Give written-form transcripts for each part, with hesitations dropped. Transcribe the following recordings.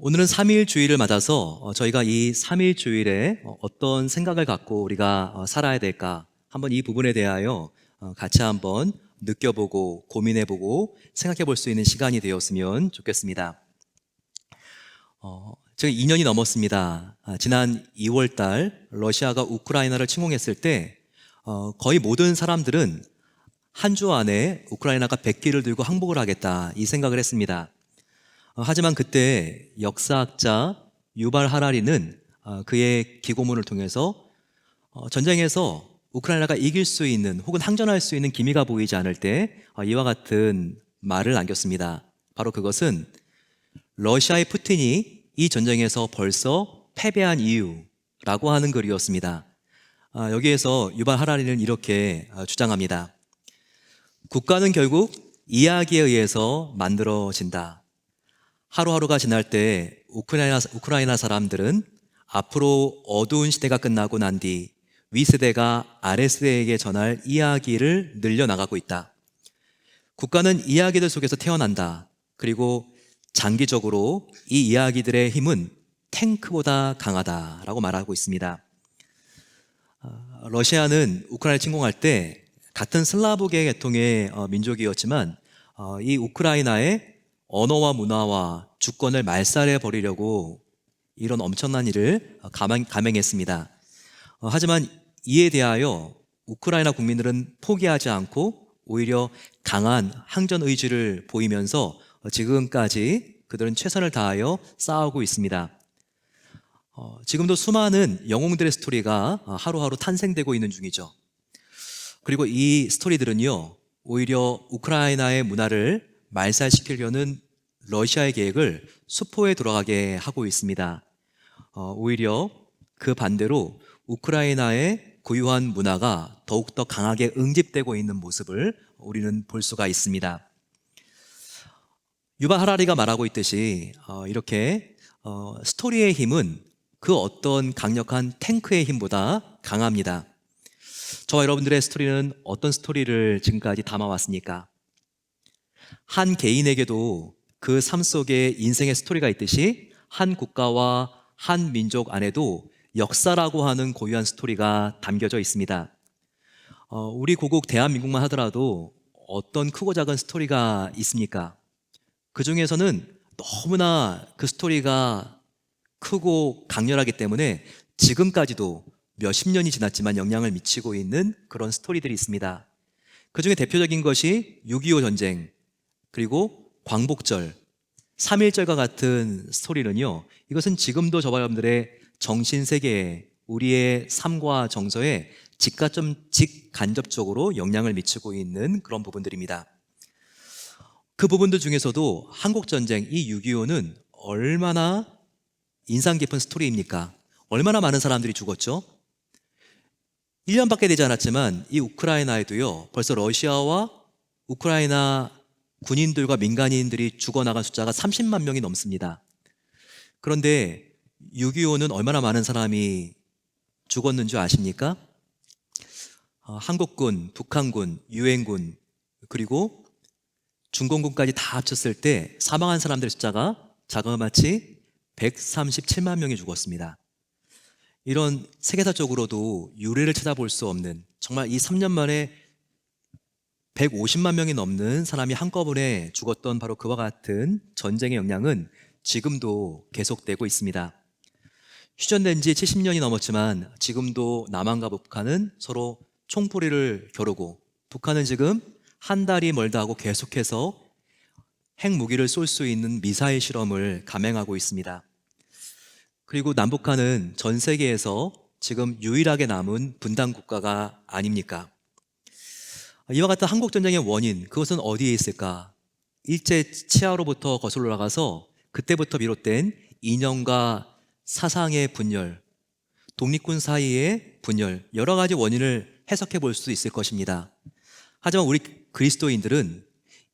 오늘은 3일 주일을 맞아서 저희가 이 3일 주일에 어떤 생각을 갖고 우리가 살아야 될까 한번 이 부분에 대하여 같이 한번 느껴보고 고민해보고 생각해 볼 수 있는 시간이 되었으면 좋겠습니다. 지금 2년이 넘었습니다. 지난 2월 달 러시아가 우크라이나를 침공했을 때 거의 모든 사람들은 한 주 안에 우크라이나가 백기를 들고 항복을 하겠다 이 생각을 했습니다. 하지만 그때 역사학자 유발 하라리는 그의 기고문을 통해서 전쟁에서 우크라이나가 이길 수 있는 혹은 항전할 수 있는 기미가 보이지 않을 때 이와 같은 말을 남겼습니다. 바로 그것은 러시아의 푸틴이 이 전쟁에서 벌써 패배한 이유라고 하는 글이었습니다. 여기에서 유발 하라리는 이렇게 주장합니다. 국가는 결국 이야기에 의해서 만들어진다. 하루하루가 지날 때 우크라이나 사람들은 앞으로 어두운 시대가 끝나고 난 뒤 윗세대가 아랫세대에게 전할 이야기를 늘려나가고 있다. 국가는 이야기들 속에서 태어난다. 그리고 장기적으로 이 이야기들의 힘은 탱크보다 강하다라고 말하고 있습니다. 러시아는 우크라이나를 침공할 때 같은 슬라브계 계통의 민족이었지만 이 우크라이나의 언어와 문화와 주권을 말살해 버리려고 이런 엄청난 일을 감행했습니다. 하지만 이에 대하여 우크라이나 국민들은 포기하지 않고 오히려 강한 항전 의지를 보이면서 지금까지 그들은 최선을 다하여 싸우고 있습니다. 지금도 수많은 영웅들의 스토리가 하루하루 탄생되고 있는 중이죠. 그리고 이 스토리들은요, 오히려 우크라이나의 문화를 말살시키려는 러시아의 계획을 수포에 돌아가게 하고 있습니다. 오히려 그 반대로 우크라이나의 고유한 문화가 더욱더 강하게 응집되고 있는 모습을 우리는 볼 수가 있습니다. 유발 하라리가 말하고 있듯이 이렇게 스토리의 힘은 그 어떤 강력한 탱크의 힘보다 강합니다. 저와 여러분들의 스토리는 어떤 스토리를 지금까지 담아왔습니까? 한 개인에게도 그 삶 속에 인생의 스토리가 있듯이 한 국가와 한 민족 안에도 역사라고 하는 고유한 스토리가 담겨져 있습니다. 우리 고국 대한민국만 하더라도 어떤 크고 작은 스토리가 있습니까? 그 중에서는 너무나 그 스토리가 크고 강렬하기 때문에 지금까지도 몇십 년이 지났지만 영향을 미치고 있는 그런 스토리들이 있습니다. 그 중에 대표적인 것이 6.25 전쟁, 그리고 광복절, 3.1절과 같은 스토리는요, 이것은 지금도 저와 여러분들의 정신세계에, 우리의 삶과 정서에 직간접적으로 영향을 미치고 있는 그런 부분들입니다. 그 부분들 중에서도 한국전쟁, 이 6.25는 얼마나 인상 깊은 스토리입니까? 얼마나 많은 사람들이 죽었죠? 1년밖에 되지 않았지만 이 우크라이나에도요, 벌써 러시아와 우크라이나 군인들과 민간인들이 죽어나간 숫자가 30만 명이 넘습니다. 그런데 6.25는 얼마나 많은 사람이 죽었는 줄 아십니까? 한국군, 북한군, 유엔군, 그리고 중공군까지 다 합쳤을 때 사망한 사람들 숫자가 자그마치 137만 명이 죽었습니다. 이런 세계사적으로도 유례를 찾아볼 수 없는, 정말 이 3년 만에 150만 명이 넘는 사람이 한꺼번에 죽었던 바로 그와 같은 전쟁의 영향은 지금도 계속되고 있습니다. 휴전된 지 70년이 넘었지만 지금도 남한과 북한은 서로 총포리를 겨루고, 북한은 지금 한 달이 멀다 하고 계속해서 핵무기를 쏠 수 있는 미사일 실험을 감행하고 있습니다. 그리고 남북한은 전 세계에서 지금 유일하게 남은 분단 국가가 아닙니까? 이와 같은 한국전쟁의 원인, 그것은 어디에 있을까? 일제 치하로부터 거슬러 올라가서 그때부터 비롯된 이념과 사상의 분열, 독립군 사이의 분열, 여러 가지 원인을 해석해 볼 수 있을 것입니다. 하지만 우리 그리스도인들은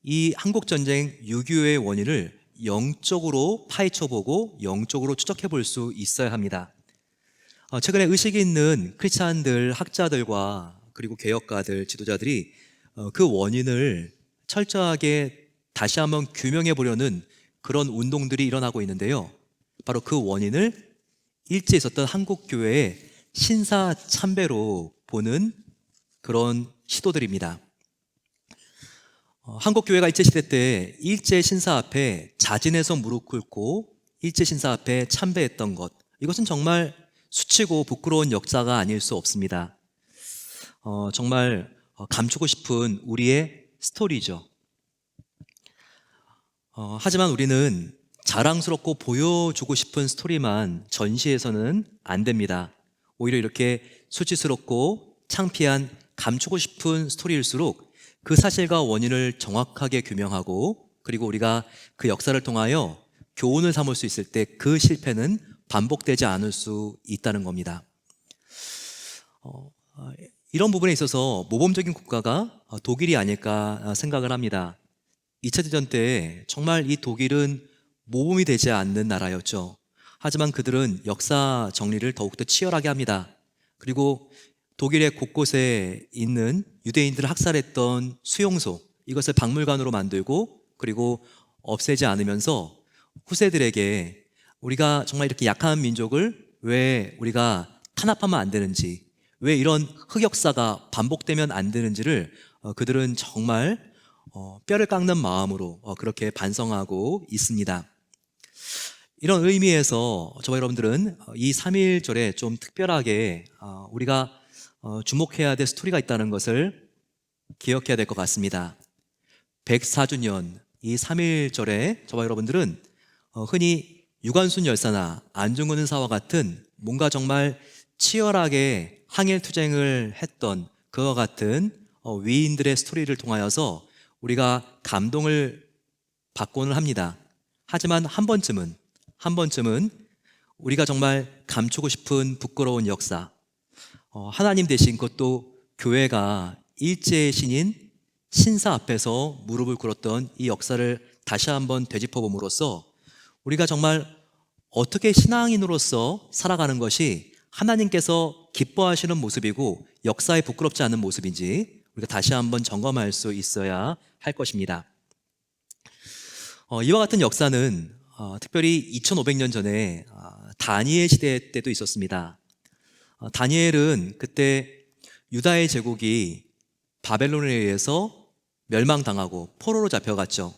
이 한국전쟁 6.25의 원인을 영적으로 파헤쳐보고 영적으로 추적해 볼 수 있어야 합니다. 최근에 의식이 있는 크리스찬들, 학자들과 그리고 개혁가들, 지도자들이 그 원인을 철저하게 다시 한번 규명해 보려는 그런 운동들이 일어나고 있는데요. 바로 그 원인을 일제에 있었던 한국 교회의 신사 참배로 보는 그런 시도들입니다. 한국 교회가 일제 시대 때 일제 신사 앞에 자진해서 무릎 꿇고 일제 신사 앞에 참배했던 것, 이것은 정말 수치고 부끄러운 역사가 아닐 수 없습니다. 정말 감추고 싶은 우리의 스토리죠. 하지만 우리는 자랑스럽고 보여주고 싶은 스토리만 전시해서는 안 됩니다. 오히려 이렇게 수치스럽고 창피한 감추고 싶은 스토리일수록 그 사실과 원인을 정확하게 규명하고, 그리고 우리가 그 역사를 통하여 교훈을 삼을 수 있을 때 그 실패는 반복되지 않을 수 있다는 겁니다. 이런 부분에 있어서 모범적인 국가가 독일이 아닐까 생각을 합니다. 2차 대전 때 정말 이 독일은 모범이 되지 않는 나라였죠. 하지만 그들은 역사 정리를 더욱더 치열하게 합니다. 그리고 독일의 곳곳에 있는 유대인들을 학살했던 수용소, 이것을 박물관으로 만들고, 그리고 없애지 않으면서 후세들에게 우리가 정말 이렇게 약한 민족을 왜 우리가 탄압하면 안 되는지, 왜 이런 흑역사가 반복되면 안 되는지를 그들은 정말 뼈를 깎는 마음으로 그렇게 반성하고 있습니다. 이런 의미에서 저와 여러분들은 이 3.1절에 좀 특별하게 우리가 주목해야 될 스토리가 있다는 것을 기억해야 될 것 같습니다. 104주년 이 3.1절에 저와 여러분들은 흔히 유관순 열사나 안중근 의사와 같은 뭔가 정말 치열하게 항일투쟁을 했던 그와 같은 위인들의 스토리를 통하여서 우리가 감동을 받고는 합니다. 하지만 한 번쯤은 우리가 정말 감추고 싶은 부끄러운 역사, 하나님 대신 그것도 교회가 일제의 신인 신사 앞에서 무릎을 꿇었던 이 역사를 다시 한번 되짚어봄으로써 우리가 정말 어떻게 신앙인으로서 살아가는 것이 하나님께서 기뻐하시는 모습이고 역사에 부끄럽지 않은 모습인지 우리가 다시 한번 점검할 수 있어야 할 것입니다. 이와 같은 역사는 특별히 2500년 전에 다니엘 시대 때도 있었습니다. 다니엘은 그때 유다의 제국이 바벨론에 의해서 멸망당하고 포로로 잡혀갔죠.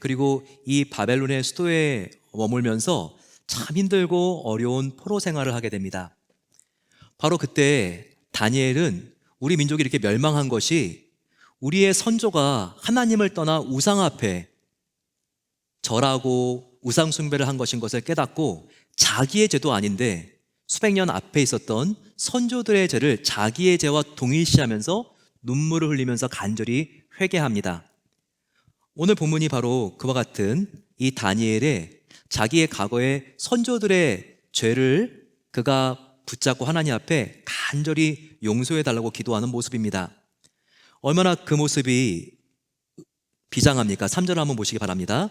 그리고 이 바벨론의 수도에 머물면서 참 힘들고 어려운 포로 생활을 하게 됩니다. 바로 그때 다니엘은 우리 민족이 이렇게 멸망한 것이 우리의 선조가 하나님을 떠나 우상 앞에 절하고 우상 숭배를 한 것인 것을 깨닫고 자기의 죄도 아닌데 수백 년 앞에 있었던 선조들의 죄를 자기의 죄와 동일시하면서 눈물을 흘리면서 간절히 회개합니다. 오늘 본문이 바로 그와 같은 이 다니엘의 자기의 과거의 선조들의 죄를 그가 붙잡고 하나님 앞에 간절히 용서해달라고 기도하는 모습입니다. 얼마나 그 모습이 비장합니까? 3절 한번 보시기 바랍니다.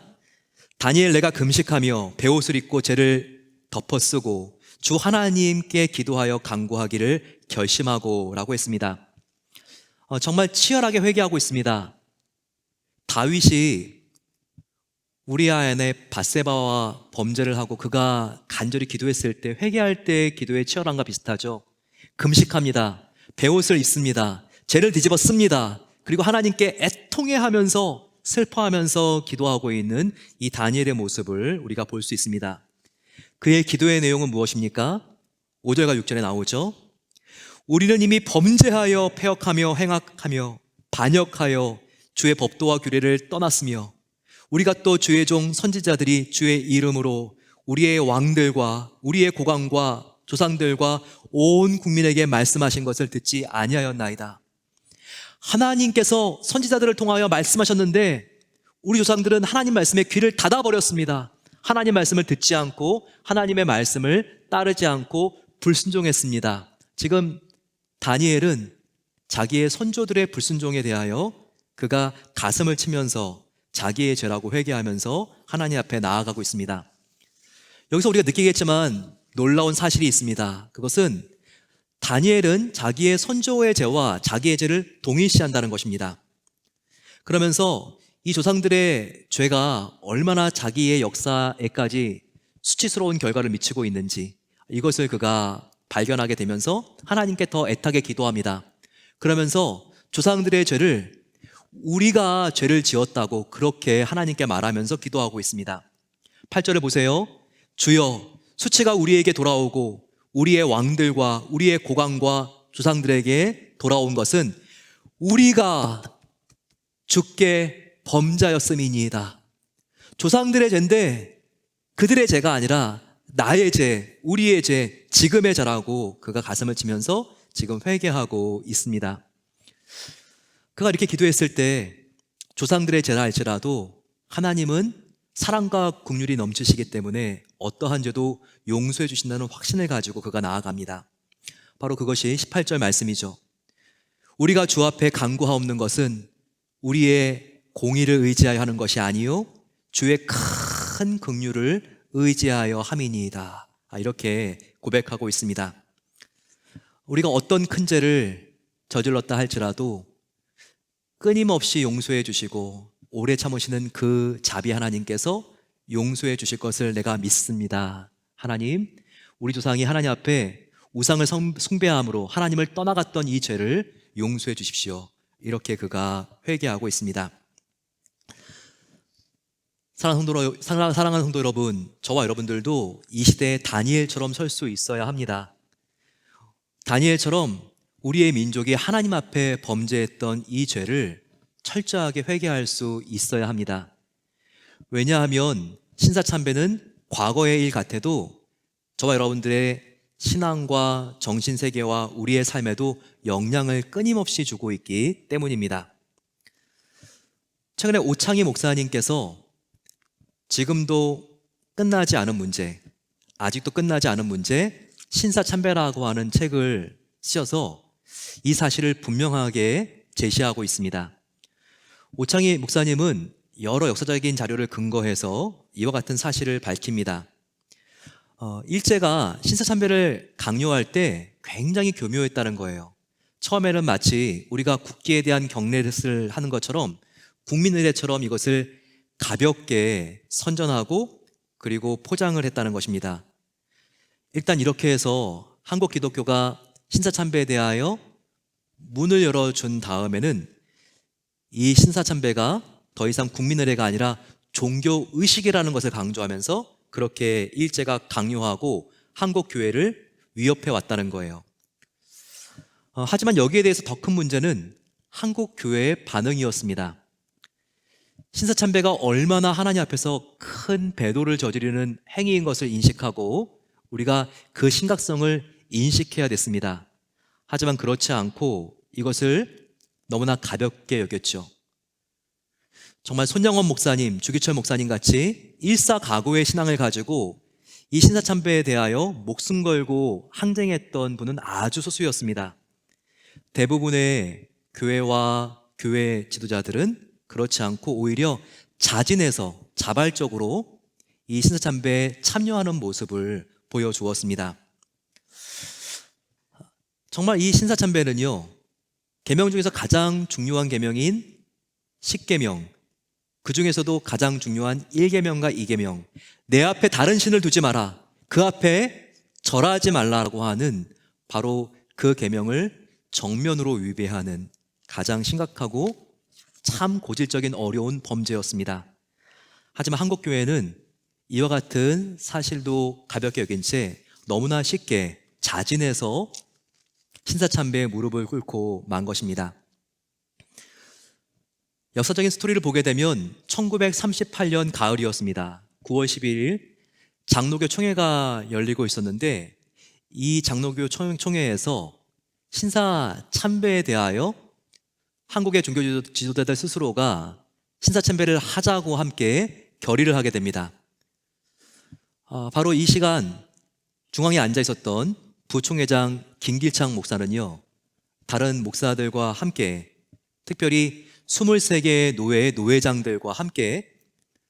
다니엘, 내가 금식하며 베옷을 입고 죄를 덮어쓰고 주 하나님께 기도하여 간구하기를 결심하고 라고 했습니다. 정말 치열하게 회개하고 있습니다. 다윗이 우리아 안에 밧세바와 범죄를 하고 그가 간절히 기도했을 때 회개할 때 기도의 치열함과 비슷하죠. 금식합니다. 베옷을 입습니다. 죄를 뒤집어 씁니다. 그리고 하나님께 애통해하면서 슬퍼하면서 기도하고 있는 이 다니엘의 모습을 우리가 볼 수 있습니다. 그의 기도의 내용은 무엇입니까? 5절과 6절에 나오죠. 우리는 이미 범죄하여 패역하며 행악하며 반역하여 주의 법도와 규례를 떠났으며 우리가 또 주의 종 선지자들이 주의 이름으로 우리의 왕들과 우리의 고관과 조상들과 온 국민에게 말씀하신 것을 듣지 아니하였나이다. 하나님께서 선지자들을 통하여 말씀하셨는데 우리 조상들은 하나님 말씀에 귀를 닫아버렸습니다. 하나님 말씀을 듣지 않고 하나님의 말씀을 따르지 않고 불순종했습니다. 지금 다니엘은 자기의 선조들의 불순종에 대하여 그가 가슴을 치면서 자기의 죄라고 회개하면서 하나님 앞에 나아가고 있습니다. 여기서 우리가 느끼겠지만 놀라운 사실이 있습니다. 그것은 다니엘은 자기의 선조의 죄와 자기의 죄를 동일시한다는 것입니다. 그러면서 이 조상들의 죄가 얼마나 자기의 역사에까지 수치스러운 결과를 미치고 있는지 이것을 그가 발견하게 되면서 하나님께 더 애타게 기도합니다. 그러면서 조상들의 죄를 우리가 죄를 지었다고 그렇게 하나님께 말하면서 기도하고 있습니다. 8절을 보세요. 주여, 수치가 우리에게 돌아오고 우리의 왕들과 우리의 고관과 조상들에게 돌아온 것은 우리가 주께 범자였음이니이다. 조상들의 죄인데 그들의 죄가 아니라 나의 죄, 우리의 죄, 지금의 죄라고 그가 가슴을 치면서 지금 회개하고 있습니다. 그가 이렇게 기도했을 때 조상들의 죄라 할지라도 하나님은 사랑과 긍휼이 넘치시기 때문에 어떠한 죄도 용서해 주신다는 확신을 가지고 그가 나아갑니다. 바로 그것이 18절 말씀이죠. 우리가 주 앞에 간구하옵는 것은 우리의 공의를 의지하여 하는 것이 아니요 주의 큰 긍휼을 의지하여 함이니이다. 이렇게 고백하고 있습니다. 우리가 어떤 큰 죄를 저질렀다 할지라도 끊임없이 용서해 주시고 오래 참으시는 그 자비 하나님께서 용서해 주실 것을 내가 믿습니다. 하나님, 우리 조상이 하나님 앞에 우상을 숭배함으로 하나님을 떠나갔던 이 죄를 용서해 주십시오. 이렇게 그가 회개하고 있습니다. 사랑하는 성도 여러분, 저와 여러분들도 이 시대에 다니엘처럼 설 수 있어야 합니다. 다니엘처럼 우리의 민족이 하나님 앞에 범죄했던 이 죄를 철저하게 회개할 수 있어야 합니다. 왜냐하면 신사참배는 과거의 일 같아도 저와 여러분들의 신앙과 정신세계와 우리의 삶에도 영향을 끊임없이 주고 있기 때문입니다. 최근에 오창희 목사님께서 지금도 끝나지 않은 문제, 아직도 끝나지 않은 문제, 신사참배라고 하는 책을 쓰셔서 이 사실을 분명하게 제시하고 있습니다. 오창희 목사님은 여러 역사적인 자료를 근거해서 이와 같은 사실을 밝힙니다. 일제가 신사참배를 강요할 때 굉장히 교묘했다는 거예요. 처음에는 마치 우리가 국기에 대한 경례를 하는 것처럼 국민의례처럼 이것을 가볍게 선전하고 그리고 포장을 했다는 것입니다. 일단 이렇게 해서 한국 기독교가 신사참배에 대하여 문을 열어준 다음에는 이 신사참배가 더 이상 국민의례가 아니라 종교의식이라는 것을 강조하면서 그렇게 일제가 강요하고 한국 교회를 위협해 왔다는 거예요. 하지만 여기에 대해서 더 큰 문제는 한국 교회의 반응이었습니다. 신사참배가 얼마나 하나님 앞에서 큰 배도를 저지르는 행위인 것을 인식하고 우리가 그 심각성을 인식해야 됐습니다. 하지만 그렇지 않고 이것을 너무나 가볍게 여겼죠. 정말 손영원 목사님, 주기철 목사님 같이 일사각오의 신앙을 가지고 이 신사참배에 대하여 목숨 걸고 항쟁했던 분은 아주 소수였습니다. 대부분의 교회와 교회 지도자들은 그렇지 않고 오히려 자진해서 자발적으로 이 신사참배에 참여하는 모습을 보여주었습니다. 정말 이 신사참배는요, 계명 중에서 가장 중요한 계명인 10계명, 그 중에서도 가장 중요한 1계명과 2계명, 내 앞에 다른 신을 두지 마라, 그 앞에 절하지 말라고 하는 바로 그 계명을 정면으로 위배하는 가장 심각하고 참 고질적인 어려운 범죄였습니다. 하지만 한국교회는 이와 같은 사실도 가볍게 여긴 채 너무나 쉽게 자진해서 신사참배에 무릎을 꿇고 만 것입니다. 역사적인 스토리를 보게 되면 1938년 가을이었습니다. 9월 12일 장로교 총회가 열리고 있었는데 이 장로교 총회에서 신사참배에 대하여 한국의 종교 지도자들 스스로가 신사참배를 하자고 함께 결의를 하게 됩니다. 바로 이 시간 중앙에 앉아 있었던 부총회장 김길창 목사는요, 다른 목사들과 함께 특별히 23개의 노회의 노회장들과 함께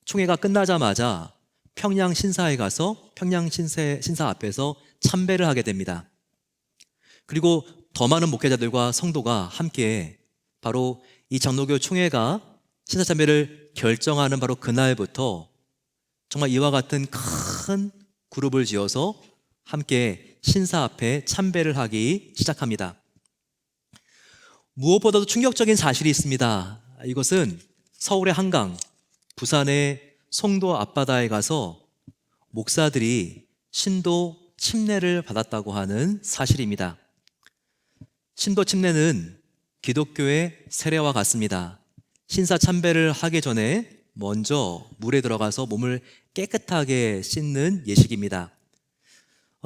총회가 끝나자마자 평양 신사에 가서 평양 신사 앞에서 참배를 하게 됩니다. 그리고 더 많은 목회자들과 성도가 함께 바로 이 장로교 총회가 신사참배를 결정하는 바로 그날부터 정말 이와 같은 큰 그룹을 지어서 함께 신사 앞에 참배를 하기 시작합니다. 무엇보다도 충격적인 사실이 있습니다. 이것은 서울의 한강, 부산의 송도 앞바다에 가서 목사들이 신도 침례를 받았다고 하는 사실입니다. 신도 침례는 기독교의 세례와 같습니다. 신사 참배를 하기 전에 먼저 물에 들어가서 몸을 깨끗하게 씻는 예식입니다.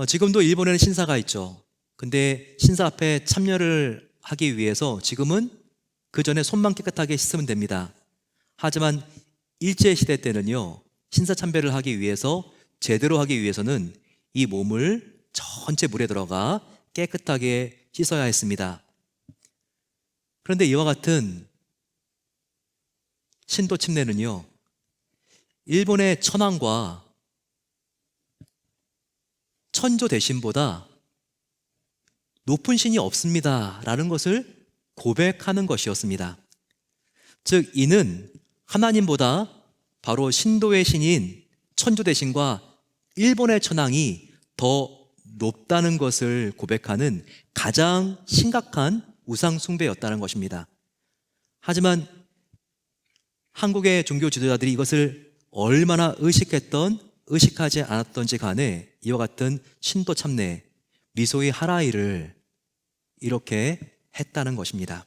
지금도 일본에는 신사가 있죠. 근데 신사 앞에 참여를 하기 위해서 지금은 그 전에 손만 깨끗하게 씻으면 됩니다. 하지만 일제시대 때는요, 신사 참배를 하기 위해서, 제대로 하기 위해서는 이 몸을 전체 물에 들어가 깨끗하게 씻어야 했습니다. 그런데 이와 같은 신도 침례는요, 일본의 천황과 천조 대신보다 높은 신이 없습니다 라는 것을 고백하는 것이었습니다. 즉 이는 하나님보다 바로 신도의 신인 천조 대신과 일본의 천황이 더 높다는 것을 고백하는 가장 심각한 우상 숭배였다는 것입니다. 하지만 한국의 종교 지도자들이 이것을 얼마나 의식하지 않았던지 간에 이와 같은 신도 참례, 미소의 하라이를 이렇게 했다는 것입니다.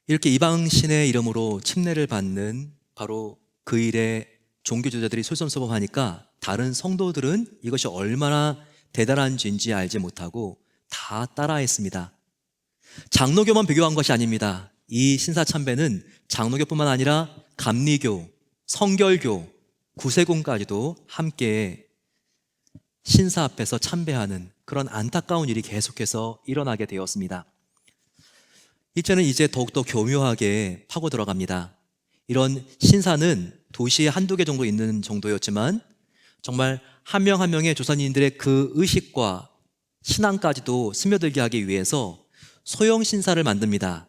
이렇게 이방신의 이름으로 침례를 받는 바로 그 일에 종교 지도자들이 솔선수범하니까 다른 성도들은 이것이 얼마나 대단한 죄인지 알지 못하고 다 따라했습니다. 장로교만 비교한 것이 아닙니다. 이 신사참배는 장로교뿐만 아니라 감리교, 성결교, 구세군까지도 함께 신사 앞에서 참배하는 그런 안타까운 일이 계속해서 일어나게 되었습니다. 이제는 더욱더 교묘하게 파고 들어갑니다. 이런 신사는 도시에 한두 개 정도 있는 정도였지만 정말 한 명 한 명의 조선인들의 그 의식과 신앙까지도 스며들게 하기 위해서 소형 신사를 만듭니다.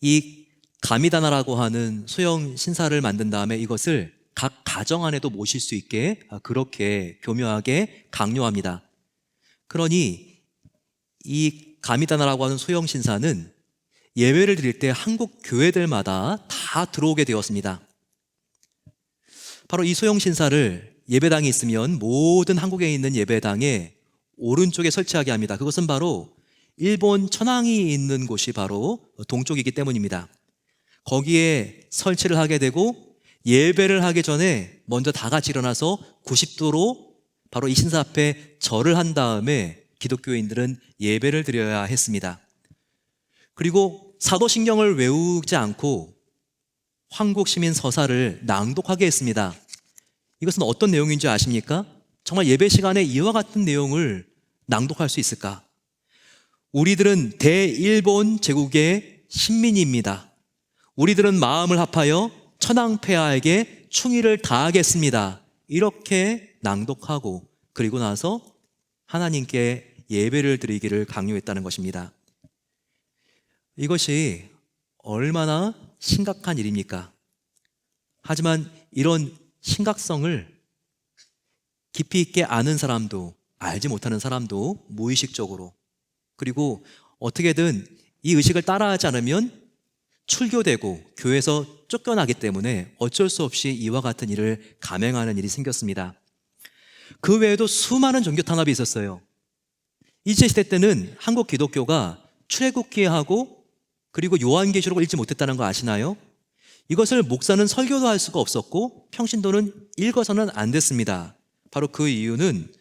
이 가미다나라고 하는 소형 신사를 만든 다음에 이것을 각 가정 안에도 모실 수 있게 그렇게 교묘하게 강요합니다. 그러니 이 가미다나라고 하는 소형 신사는 예배를 드릴 때 한국 교회들마다 다 들어오게 되었습니다. 바로 이 소형 신사를 예배당이 있으면 모든 한국에 있는 예배당에 오른쪽에 설치하게 합니다. 그것은 바로 일본 천황이 있는 곳이 바로 동쪽이기 때문입니다. 거기에 설치를 하게 되고 예배를 하기 전에 먼저 다 같이 일어나서 90도로 바로 이 신사 앞에 절을 한 다음에 기독교인들은 예배를 드려야 했습니다. 그리고 사도신경을 외우지 않고 황국시민 서사를 낭독하게 했습니다. 이것은 어떤 내용인지 아십니까? 정말 예배 시간에 이와 같은 내용을 낭독할 수 있을까? 우리들은 대일본 제국의 신민입니다. 우리들은 마음을 합하여 천황폐하에게 충의를 다하겠습니다. 이렇게 낭독하고 그리고 나서 하나님께 예배를 드리기를 강요했다는 것입니다. 이것이 얼마나 심각한 일입니까? 하지만 이런 심각성을 깊이 있게 아는 사람도 알지 못하는 사람도 무의식적으로 그리고 어떻게든 이 의식을 따라하지 않으면 출교되고 교회에서 쫓겨나기 때문에 어쩔 수 없이 이와 같은 일을 감행하는 일이 생겼습니다. 그 외에도 수많은 종교 탄압이 있었어요. 일제시대 때는 한국 기독교가 출애굽기하고 그리고 요한계시록을 읽지 못했다는 거 아시나요? 이것을 목사는 설교도 할 수가 없었고 평신도는 읽어서는 안 됐습니다. 바로 그 이유는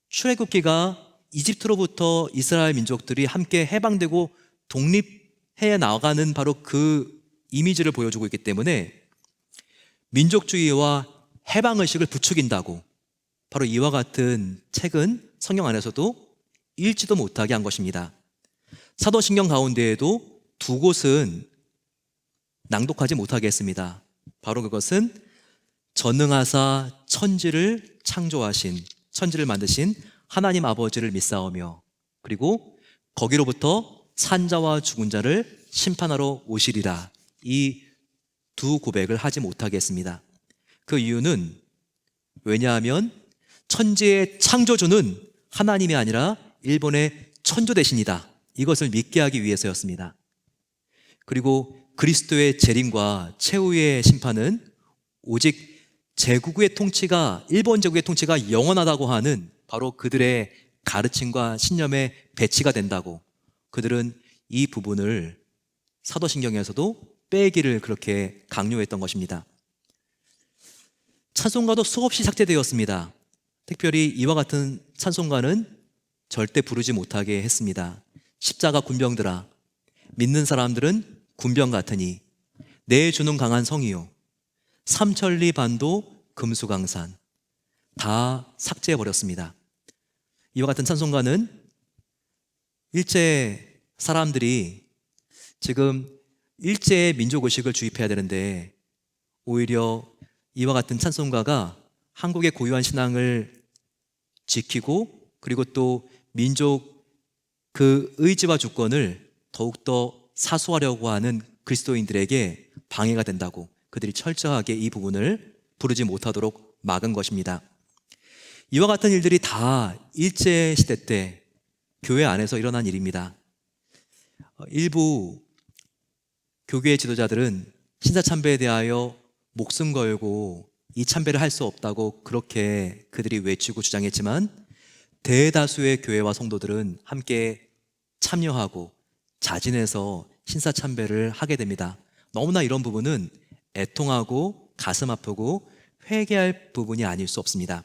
출애굽기가 이집트로부터 이스라엘 민족들이 함께 해방되고 독립해 나가는 바로 그 이미지를 보여주고 있기 때문에 민족주의와 해방의식을 부추긴다고 바로 이와 같은 책은 성경 안에서도 읽지도 못하게 한 것입니다. 사도신경 가운데에도 두 곳은 낭독하지 못하게 했습니다. 바로 그것은 전능하사 천지를 창조하신, 천지를 만드신 하나님 아버지를 믿사오며 그리고 거기로부터 산자와 죽은 자를 심판하러 오시리라, 이 두 고백을 하지 못하게 했습니다. 그 이유는 왜냐하면 천지의 창조주는 하나님이 아니라 일본의 천조 대신이다. 이것을 믿게 하기 위해서였습니다. 그리고 그리스도의 재림과 최후의 심판은 오직 제국의 통치가, 일본 제국의 통치가 영원하다고 하는 바로 그들의 가르침과 신념에 배치가 된다고, 그들은 이 부분을 사도신경에서도 빼기를 그렇게 강요했던 것입니다. 찬송가도 수없이 삭제되었습니다. 특별히 이와 같은 찬송가는 절대 부르지 못하게 했습니다. 십자가 군병들아, 믿는 사람들은 군병 같으니 내 주는 강한 성이요, 삼천리 반도 금수강산, 다 삭제해버렸습니다. 이와 같은 찬송가는 일제 사람들이 지금 일제의 민족의식을 주입해야 되는데, 오히려 이와 같은 찬송가가 한국의 고유한 신앙을 지키고, 그리고 또 민족 그 의지와 주권을 더욱더 사수하려고 하는 그리스도인들에게 방해가 된다고 그들이 철저하게 이 부분을 부르지 못하도록 막은 것입니다. 이와 같은 일들이 다 일제시대 때 교회 안에서 일어난 일입니다. 일부 교계의 지도자들은 신사참배에 대하여 목숨 걸고 이 참배를 할 수 없다고 그렇게 그들이 외치고 주장했지만, 대다수의 교회와 성도들은 함께 참여하고 자진해서 신사참배를 하게 됩니다. 너무나 이런 부분은 애통하고 가슴 아프고 회개할 부분이 아닐 수 없습니다.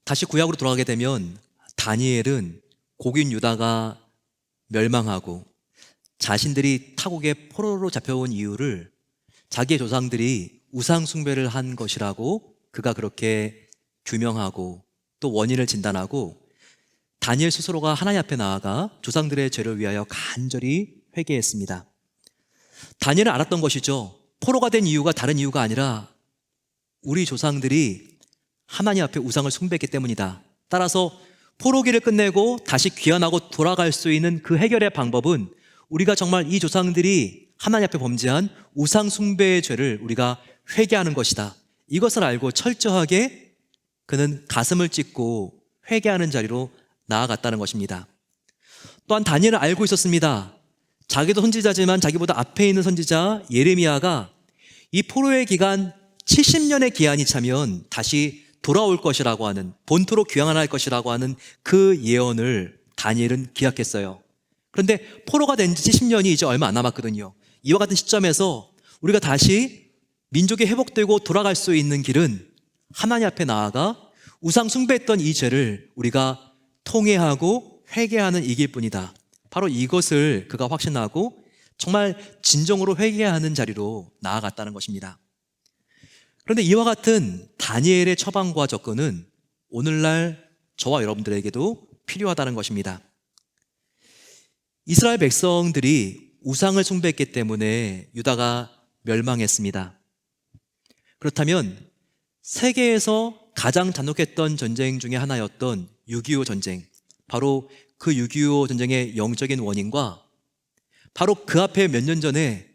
다시 구약으로 돌아가게 되면 다니엘은 곡인 유다가 멸망하고 자신들이 타국의 포로로 잡혀온 이유를 자기의 조상들이 우상 숭배를 한 것이라고 그가 그렇게 규명하고 또 원인을 진단하고, 다니엘 스스로가 하나님 앞에 나아가 조상들의 죄를 위하여 간절히 회개했습니다. 다니엘은 알았던 것이죠. 포로가 된 이유가 다른 이유가 아니라 우리 조상들이 하나님 앞에 우상을 숭배했기 때문이다. 따라서 포로기를 끝내고 다시 귀환하고 돌아갈 수 있는 그 해결의 방법은 우리가 정말 이 조상들이 하나님 앞에 범죄한 우상 숭배의 죄를 우리가 회개하는 것이다. 이것을 알고 철저하게 그는 가슴을 찢고 회개하는 자리로 나아갔다는 것입니다. 또한 다니엘은 알고 있었습니다. 자기도 선지자지만 자기보다 앞에 있는 선지자 예레미야가 이 포로의 기간 70년의 기한이 차면 다시 돌아올 것이라고 하는, 본토로 귀환할 것이라고 하는 그 예언을 다니엘은 기약했어요. 그런데 포로가 된 지 70년이 이제 얼마 안 남았거든요. 이와 같은 시점에서 우리가 다시 민족이 회복되고 돌아갈 수 있는 길은 하나님 앞에 나아가 우상 숭배했던 이 죄를 우리가 통회하고 회개하는 이 길뿐이다. 바로 이것을 그가 확신하고 정말 진정으로 회개하는 자리로 나아갔다는 것입니다. 그런데 이와 같은 다니엘의 처방과 접근은 오늘날 저와 여러분들에게도 필요하다는 것입니다. 이스라엘 백성들이 우상을 숭배했기 때문에 유다가 멸망했습니다. 그렇다면 세계에서 가장 잔혹했던 전쟁 중에 하나였던 6.25 전쟁, 바로 그 6.25 전쟁의 영적인 원인과 바로 그 앞에 몇 년 전에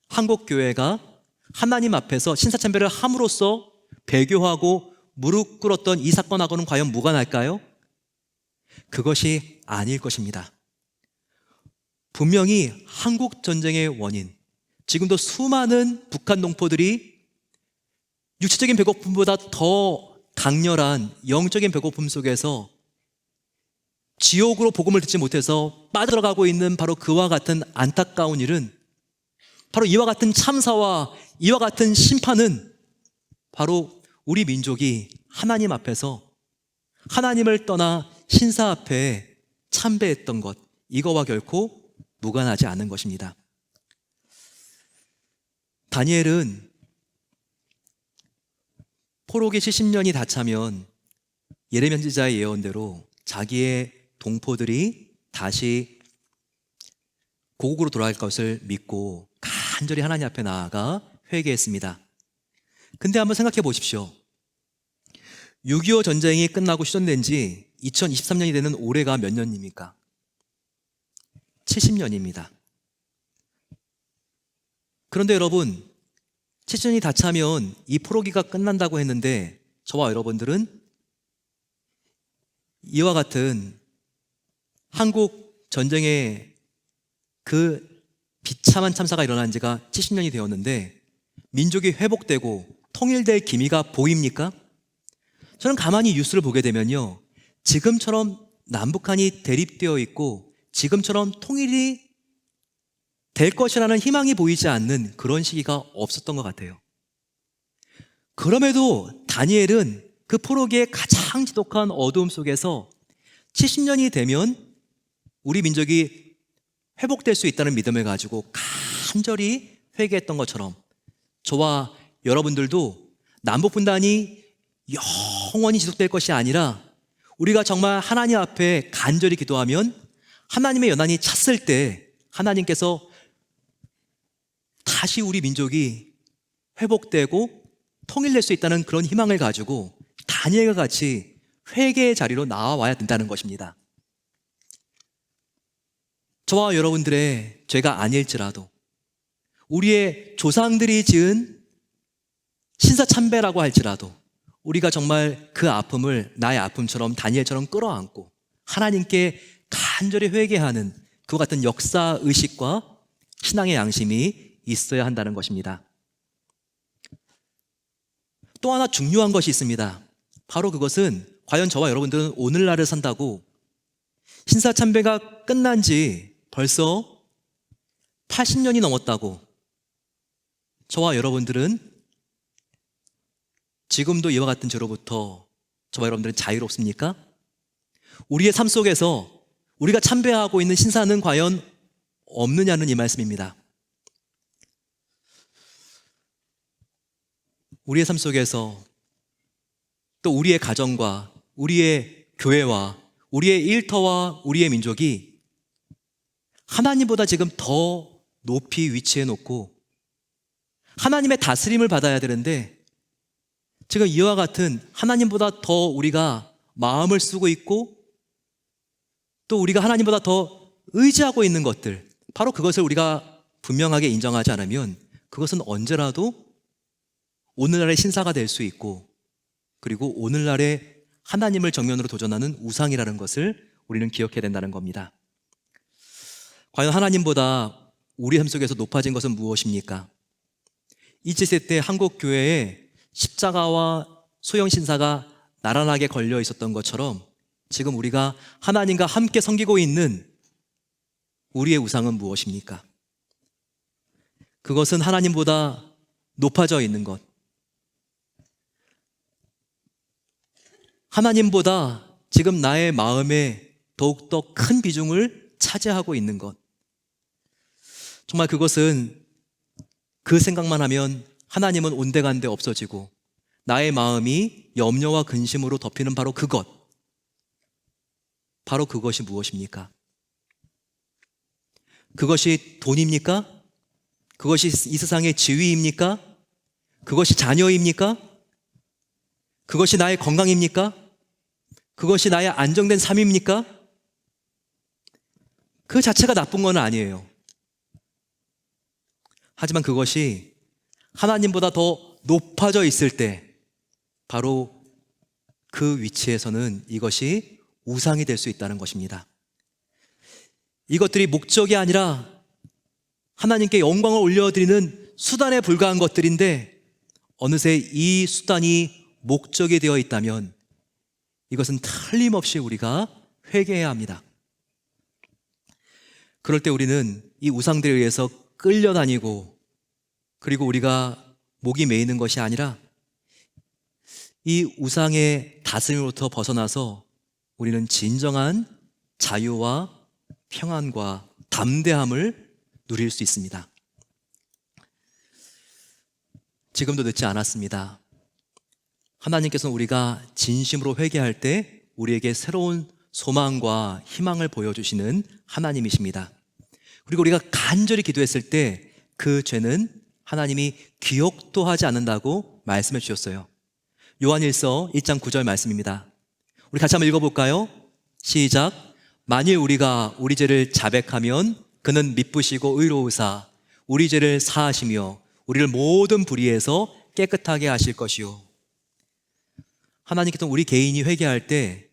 한국교회가 하나님 앞에서 신사참배를 함으로써 배교하고 무릎 꿇었던 이 사건하고는 과연 무관할까요? 그것이 아닐 것입니다. 분명히 한국 전쟁의 원인, 지금도 수많은 북한 동포들이 육체적인 배고픔보다 더 강렬한 영적인 배고픔 속에서 지옥으로 복음을 듣지 못해서 빠져들어가고 있는 바로 그와 같은 안타까운 일은, 바로 이와 같은 참사와 이와 같은 심판은 바로 우리 민족이 하나님 앞에서 하나님을 떠나 신사 앞에 참배했던 것, 이거와 결코 무관하지 않은 것입니다. 다니엘은 포로기 70년이 다 차면 예레미야 선지자의 예언대로 자기의 동포들이 다시 고국으로 돌아갈 것을 믿고 간절히 하나님 앞에 나아가 회개했습니다. 근데 한번 생각해 보십시오. 6.25 전쟁이 끝나고 휴전된 지 2023년이 되는 올해가 몇 년입니까? 70년입니다. 그런데 여러분, 70년이 다 차면 이 포로기가 끝난다고 했는데 저와 여러분들은 이와 같은 한국 전쟁의 그 비참한 참사가 일어난 지가 70년이 되었는데 민족이 회복되고 통일될 기미가 보입니까? 저는 가만히 뉴스를 보게 되면요, 지금처럼 남북한이 대립되어 있고 지금처럼 통일이 될 것이라는 희망이 보이지 않는 그런 시기가 없었던 것 같아요. 그럼에도 다니엘은 그 포로기의 가장 지독한 어두움 속에서 70년이 되면 우리 민족이 회복될 수 있다는 믿음을 가지고 간절히 회개했던 것처럼 저와 여러분들도 남북분단이 영원히 지속될 것이 아니라 우리가 정말 하나님 앞에 간절히 기도하면 하나님의 연한이 찼을 때 하나님께서 다시 우리 민족이 회복되고 통일될 수 있다는 그런 희망을 가지고 다니엘과 같이 회개의 자리로 나와야 된다는 것입니다. 저와 여러분들의 죄가 아닐지라도 우리의 조상들이 지은 신사참배라고 할지라도 우리가 정말 그 아픔을 나의 아픔처럼 다니엘처럼 끌어안고 하나님께 간절히 회개하는 그와 같은 역사의식과 신앙의 양심이 있어야 한다는 것입니다. 또 하나 중요한 것이 있습니다. 바로 그것은 과연 저와 여러분들은 오늘날을 산다고 신사참배가 끝난 지 벌써 80년이 넘었다고 저와 여러분들은 지금도 이와 같은 죄로부터 저와 여러분들은 자유롭습니까? 우리의 삶 속에서 우리가 참배하고 있는 신사는 과연 없느냐는 이 말씀입니다. 우리의 삶 속에서 또 우리의 가정과 우리의 교회와 우리의 일터와 우리의 민족이 하나님보다 지금 더 높이 위치해 놓고 하나님의 다스림을 받아야 되는데 지금 이와 같은 하나님보다 더 우리가 마음을 쓰고 있고 또 우리가 하나님보다 더 의지하고 있는 것들, 바로 그것을 우리가 분명하게 인정하지 않으면 그것은 언제라도 오늘날의 신사가 될 수 있고 그리고 오늘날의 하나님을 정면으로 도전하는 우상이라는 것을 우리는 기억해야 된다는 겁니다. 과연 하나님보다 우리 삶 속에서 높아진 것은 무엇입니까? 2차 때 한국 교회에 십자가와 소형 신사가 나란하게 걸려 있었던 것처럼 지금 우리가 하나님과 함께 섬기고 있는 우리의 우상은 무엇입니까? 그것은 하나님보다 높아져 있는 것, 하나님보다 지금 나의 마음에 더욱더 큰 비중을 차지하고 있는 것, 정말 그것은 그 생각만 하면 하나님은 온데간데 없어지고 나의 마음이 염려와 근심으로 덮이는 바로 그것, 바로 그것이 무엇입니까? 그것이 돈입니까? 그것이 이 세상의 지위입니까? 그것이 자녀입니까? 그것이 나의 건강입니까? 그것이 나의 안정된 삶입니까? 그 자체가 나쁜 건 아니에요. 하지만 그것이 하나님보다 더 높아져 있을 때 바로 그 위치에서는 이것이 우상이 될 수 있다는 것입니다. 이것들이 목적이 아니라 하나님께 영광을 올려드리는 수단에 불과한 것들인데 어느새 이 수단이 목적이 되어 있다면 이것은 틀림없이 우리가 회개해야 합니다. 그럴 때 우리는 이 우상들에 의해서 끌려다니고 그리고 우리가 목이 메이는 것이 아니라 이 우상의 다스림으로부터 벗어나서 우리는 진정한 자유와 평안과 담대함을 누릴 수 있습니다. 지금도 늦지 않았습니다. 하나님께서는 우리가 진심으로 회개할 때 우리에게 새로운 소망과 희망을 보여주시는 하나님이십니다. 그리고 우리가 간절히 기도했을 때 그 죄는 하나님이 기억도 하지 않는다고 말씀해 주셨어요. 요한일서 1장 9절 말씀입니다. 우리 같이 한번 읽어볼까요? 시작. 만일 우리가 우리 죄를 자백하면 그는 미쁘시고 의로우사 우리 죄를 사하시며 우리를 모든 불의에서 깨끗하게 하실 것이요. 하나님께서 우리 개인이 회개할 때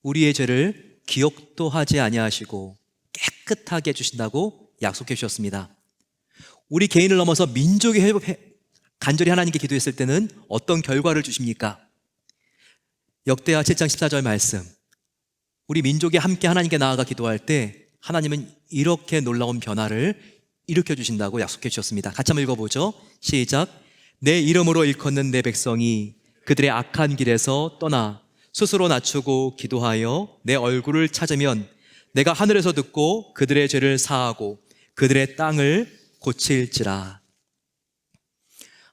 우리의 죄를 기억도 하지 아니하시고 깨끗하게 해주신다고 약속해 주셨습니다. 우리 개인을 넘어서 민족이 간절히 하나님께 기도했을 때는 어떤 결과를 주십니까? 역대하 7장 14절 말씀, 우리 민족이 함께 하나님께 나아가 기도할 때 하나님은 이렇게 놀라운 변화를 일으켜 주신다고 약속해 주셨습니다. 같이 한번 읽어보죠. 시작. 내 이름으로 일컫는 내 백성이 그들의 악한 길에서 떠나 스스로 낮추고 기도하여 내 얼굴을 찾으면 내가 하늘에서 듣고 그들의 죄를 사하고 그들의 땅을 고칠지라.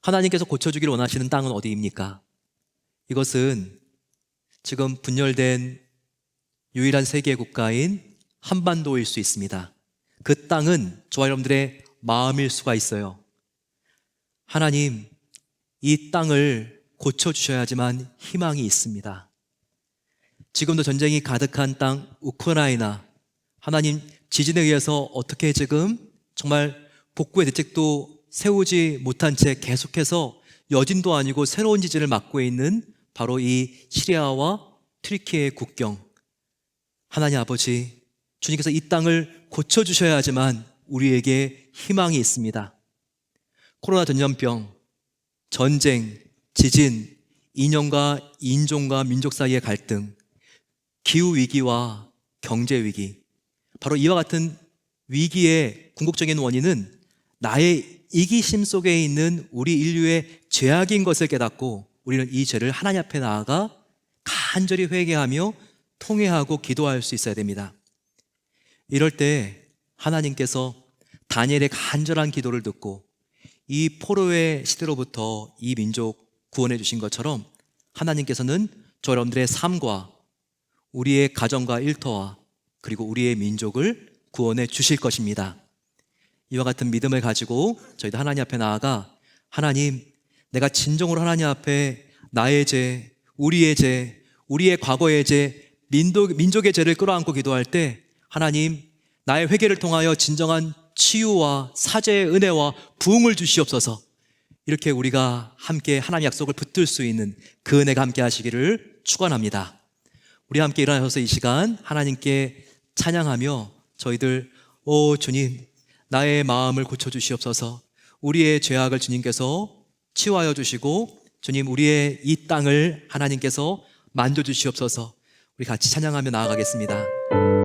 하나님께서 고쳐주기를 원하시는 땅은 어디입니까? 이것은 지금 분열된 유일한 세계 국가인 한반도일 수 있습니다. 그 땅은 저와 여러분들의 마음일 수가 있어요. 하나님, 이 땅을 고쳐주셔야지만 희망이 있습니다. 지금도 전쟁이 가득한 땅 우크라이나, 하나님 지진에 의해서 어떻게 지금 정말 복구의 대책도 세우지 못한 채 계속해서 여진도 아니고 새로운 지진을 맞고 있는 바로 이 시리아와 튀르키예의 국경, 하나님 아버지, 주님께서 이 땅을 고쳐주셔야지만 우리에게 희망이 있습니다. 코로나 전염병, 전쟁, 지진, 이념과 인종과 민족 사이의 갈등, 기후위기와 경제위기, 바로 이와 같은 위기의 궁극적인 원인은 나의 이기심 속에 있는 우리 인류의 죄악인 것을 깨닫고 우리는 이 죄를 하나님 앞에 나아가 간절히 회개하며 통회하고 기도할 수 있어야 됩니다. 이럴 때 하나님께서 다니엘의 간절한 기도를 듣고 이 포로의 시대로부터 이 민족 구원해 주신 것처럼 하나님께서는 저 여러분들의 삶과 우리의 가정과 일터와 그리고 우리의 민족을 구원해 주실 것입니다. 이와 같은 믿음을 가지고 저희도 하나님 앞에 나아가 하나님, 내가 진정으로 하나님 앞에 나의 죄, 우리의 죄, 우리의 과거의 죄, 민족의 죄를 끌어안고 기도할 때 하나님, 나의 회개를 통하여 진정한 치유와 사죄의 은혜와 부흥을 주시옵소서. 이렇게 우리가 함께 하나님의 약속을 붙들 수 있는 그 은혜가 함께 하시기를 축원합니다. 우리 함께 일어나셔서 이 시간 하나님께 찬양하며 저희들 주님, 나의 마음을 고쳐주시옵소서. 우리의 죄악을 주님께서 치유하여 주시고 주님, 우리의 이 땅을 하나님께서 만져주시옵소서. 우리 같이 찬양하며 나아가겠습니다.